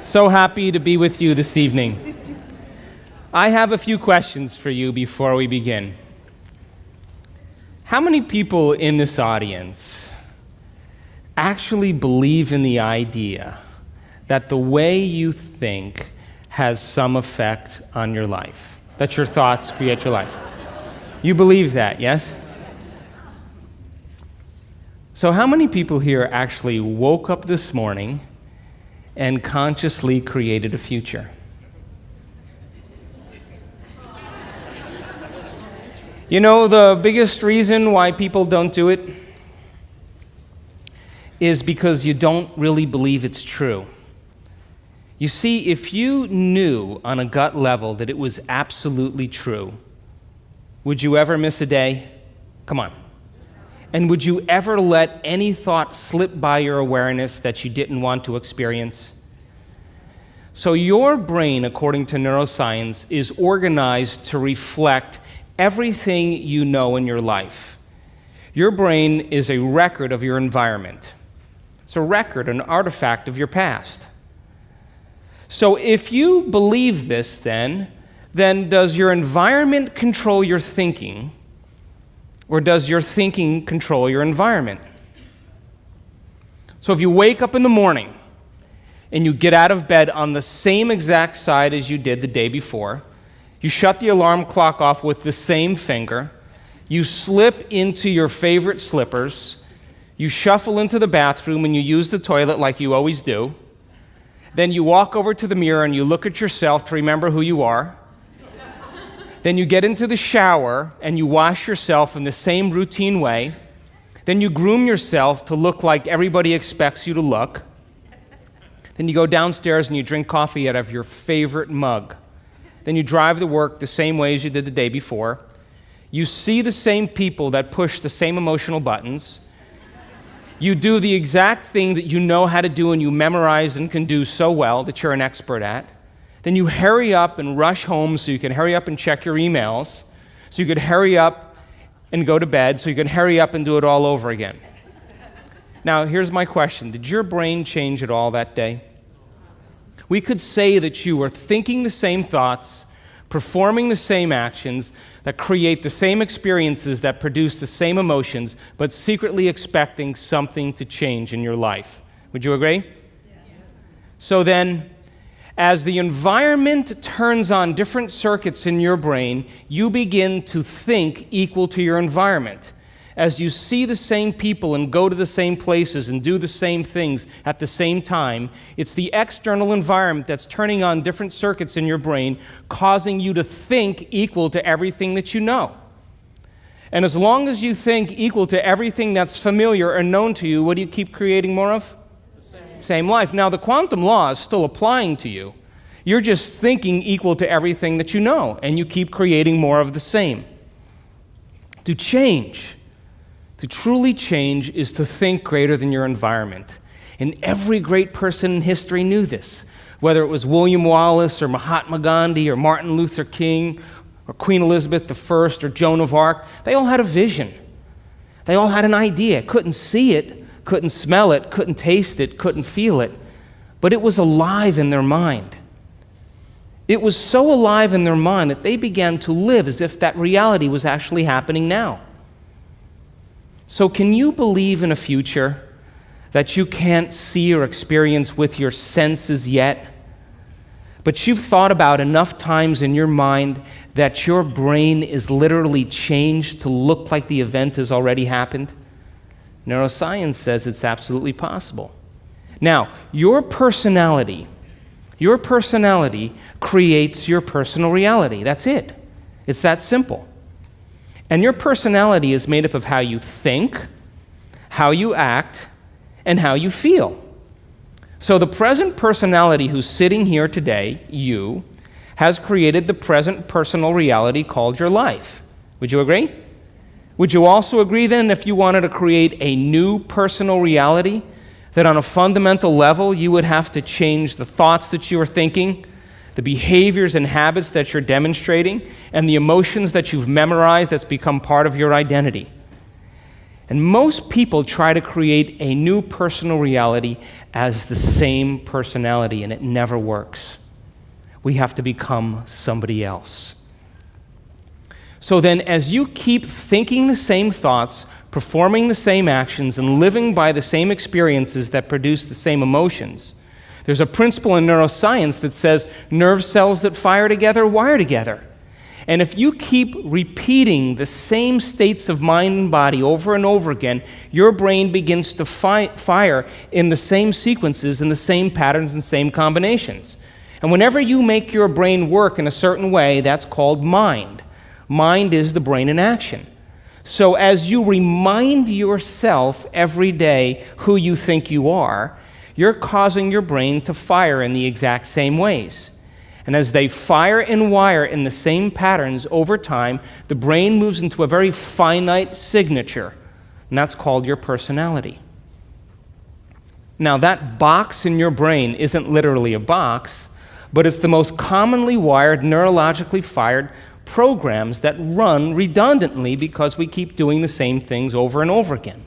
So happy to be with you this evening. I have a few questions for you before we begin. How many people in this audience actually believe in the idea that the way you think has some effect on your life? That your thoughts create your life? You believe that, yes? So how many people here actually woke up this morning and consciously created a future? You know, the biggest reason why people don't do it is because you don't really believe it's true. You see, if you knew on a gut level that it was absolutely true, would you ever miss a day? Come on. And would you ever let any thought slip by your awareness that you didn't want to experience? So your brain, according to neuroscience, is organized to reflect everything you know in your life. Your brain is a record of your environment. It's a record, an artifact of your past. So if you believe this, then does your environment control your thinking, or does your thinking control your environment? So if you wake up in the morning and you get out of bed on the same exact side as you did the day before, you shut the alarm clock off with the same finger, you slip into your favorite slippers, you shuffle into the bathroom and you use the toilet like you always do, then you walk over to the mirror and you look at yourself to remember who you are. Then you get into the shower and you wash yourself in the same routine way. Then you groom yourself to look like everybody expects you to look. Then you go downstairs and you drink coffee out of your favorite mug. Then you drive to work the same way as you did the day before. You see the same people that push the same emotional buttons. You do the exact thing that you know how to do and you memorize and can do so well that you're an expert at. Then you hurry up and rush home so you can hurry up and check your emails, so you could hurry up and go to bed, so you can hurry up and do it all over again. Now, here's my question. Did your brain change at all that day? We could say that you were thinking the same thoughts, performing the same actions, that create the same experiences, that produce the same emotions, but secretly expecting something to change in your life. Would you agree? Yes. So then, as the environment turns on different circuits in your brain, you begin to think equal to your environment. As you see the same people and go to the same places and do the same things at the same time, it's the external environment that's turning on different circuits in your brain, causing you to think equal to everything that you know. And as long as you think equal to everything that's familiar and known to you, what do you keep creating more of? Same life. Now, the quantum law is still applying to you. You're just thinking equal to everything that you know, and you keep creating more of the same. To change, to truly change, is to think greater than your environment. And every great person in history knew this, whether it was William Wallace or Mahatma Gandhi or Martin Luther King or Queen Elizabeth I or Joan of Arc. They all had a vision. They all had an idea. Couldn't see it, couldn't smell it, couldn't taste it, couldn't feel it, but it was alive in their mind. It was so alive in their mind that they began to live as if that reality was actually happening now. So can you believe in a future that you can't see or experience with your senses yet, but you've thought about enough times in your mind that your brain is literally changed to look like the event has already happened? Neuroscience says it's absolutely possible. Now, your personality creates your personal reality. That's it. It's that simple. And your personality is made up of how you think, how you act, and how you feel. So the present personality who's sitting here today, you, has created the present personal reality called your life. Would you agree? Would you also agree then, if you wanted to create a new personal reality, that on a fundamental level you would have to change the thoughts that you are thinking, the behaviors and habits that you're demonstrating, and the emotions that you've memorized that's become part of your identity? And most people try to create a new personal reality as the same personality, and it never works. We have to become somebody else. So then, as you keep thinking the same thoughts, performing the same actions, and living by the same experiences that produce the same emotions, there's a principle in neuroscience that says nerve cells that fire together wire together. And if you keep repeating the same states of mind and body over and over again, your brain begins to fire in the same sequences, in the same patterns and same combinations. And whenever you make your brain work in a certain way, that's called mind. Mind is the brain in action. So as you remind yourself every day who you think you are, you're causing your brain to fire in the exact same ways. And as they fire and wire in the same patterns over time, the brain moves into a very finite signature, and that's called your personality. Now, that box in your brain isn't literally a box, but it's the most commonly wired, neurologically fired programs that run redundantly because we keep doing the same things over and over again.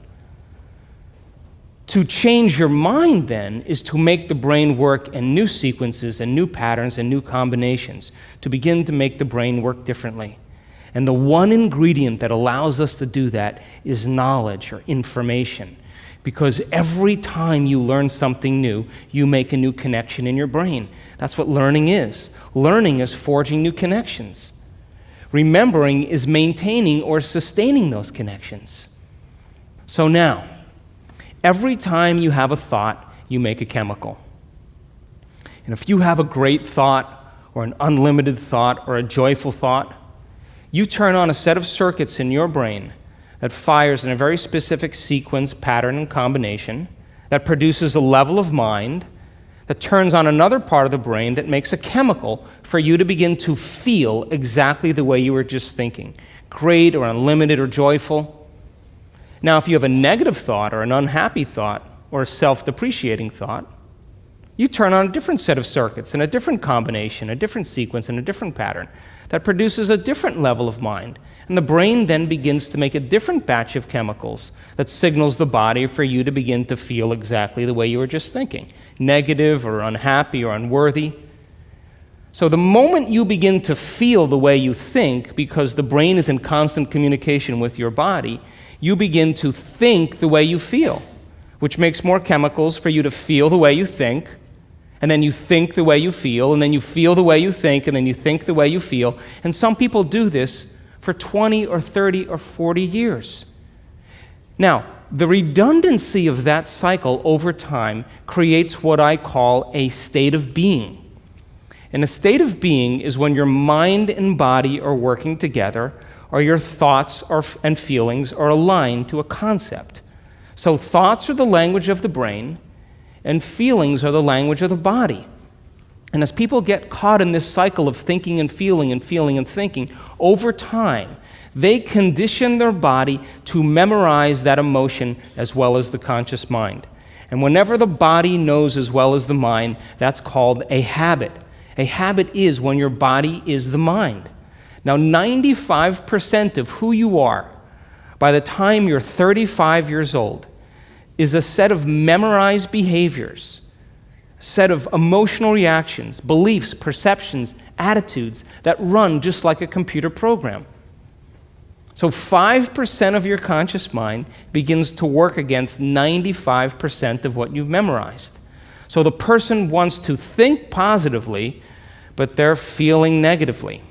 To change your mind, then, is to make the brain work in new sequences and new patterns and new combinations, to begin to make the brain work differently. And the one ingredient that allows us to do that is knowledge or information. Because every time you learn something new, you make a new connection in your brain. That's what learning is. Learning is forging new connections. Remembering is maintaining or sustaining those connections. So now, every time you have a thought, you make a chemical. And if you have a great thought, or an unlimited thought, or a joyful thought, you turn on a set of circuits in your brain that fires in a very specific sequence, pattern, and combination, that produces a level of mind, that turns on another part of the brain that makes a chemical for you to begin to feel exactly the way you were just thinking, great or unlimited or joyful. Now, if you have a negative thought or an unhappy thought or a self-depreciating thought, you turn on a different set of circuits and a different combination, a different sequence, and a different pattern that produces a different level of mind. And the brain then begins to make a different batch of chemicals that signals the body for you to begin to feel exactly the way you were just thinking, negative or unhappy or unworthy. So the moment you begin to feel the way you think, because the brain is in constant communication with your body, you begin to think the way you feel, which makes more chemicals for you to feel the way you think, and then you think the way you feel, and then you feel the way you think, and then you think the way you feel. And some people do this for 20 or 30 or 40 years. Now, the redundancy of that cycle over time creates what I call a state of being. And a state of being is when your mind and body are working together, or your thoughts and feelings are aligned to a concept. So thoughts are the language of the brain, and feelings are the language of the body. And as people get caught in this cycle of thinking and feeling and feeling and thinking, over time, they condition their body to memorize that emotion as well as the conscious mind. And whenever the body knows as well as the mind, that's called a habit. A habit is when your body is the mind. Now, 95% of who you are by the time you're 35 years old is a set of memorized behaviors, a set of emotional reactions, beliefs, perceptions, attitudes that run just like a computer program. So 5% of your conscious mind begins to work against 95% of what you've memorized. So the person wants to think positively, but they're feeling negatively.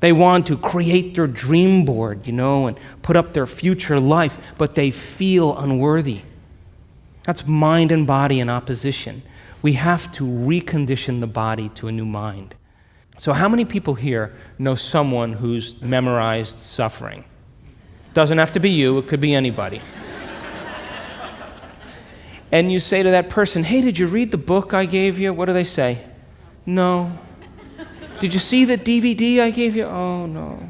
They want to create their dream board, and put up their future life, but they feel unworthy. That's mind and body in opposition. We have to recondition the body to a new mind. So how many people here know someone who's memorized suffering? Doesn't have to be you, it could be anybody. And you say to that person, hey, did you read the book I gave you? What do they say? No. Did you see the DVD I gave you? Oh, no.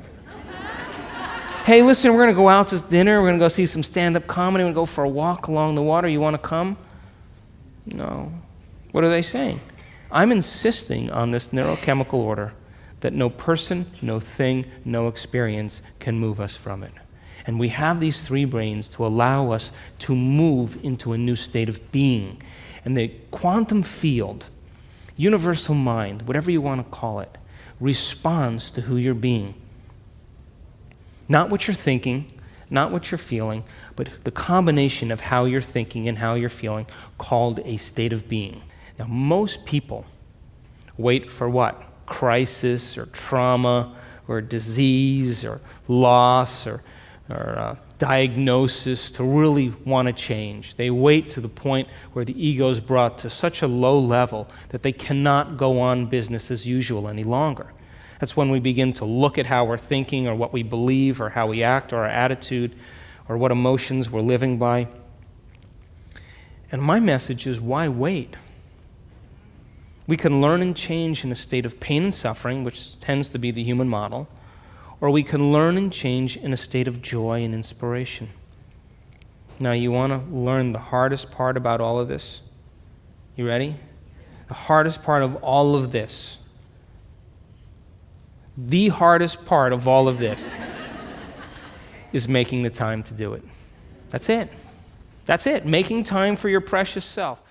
Hey, listen, we're going to go out to dinner. We're going to go see some stand-up comedy. We're going to go for a walk along the water. You want to come? No. What are they saying? I'm insisting on this neurochemical order that no person, no thing, no experience can move us from it. And we have these three brains to allow us to move into a new state of being. And the quantum field, universal mind, whatever you want to call it, responds to who you're being. Not what you're thinking, not what you're feeling, but the combination of how you're thinking and how you're feeling, called a state of being. Now, most people wait for what? Crisis or trauma or disease or loss or diagnosis to really want to change. They wait to the point where the ego is brought to such a low level that they cannot go on business as usual any longer. That's when we begin to look at how we're thinking or what we believe or how we act or our attitude or what emotions we're living by. And my message is, why wait? We can learn and change in a state of pain and suffering, which tends to be the human model, or we can learn and change in a state of joy and inspiration. Now, you want to learn the hardest part about all of this? You ready? The hardest part of all of this, the hardest part of all of this is making the time to do it. That's it. That's it. Making time for your precious self.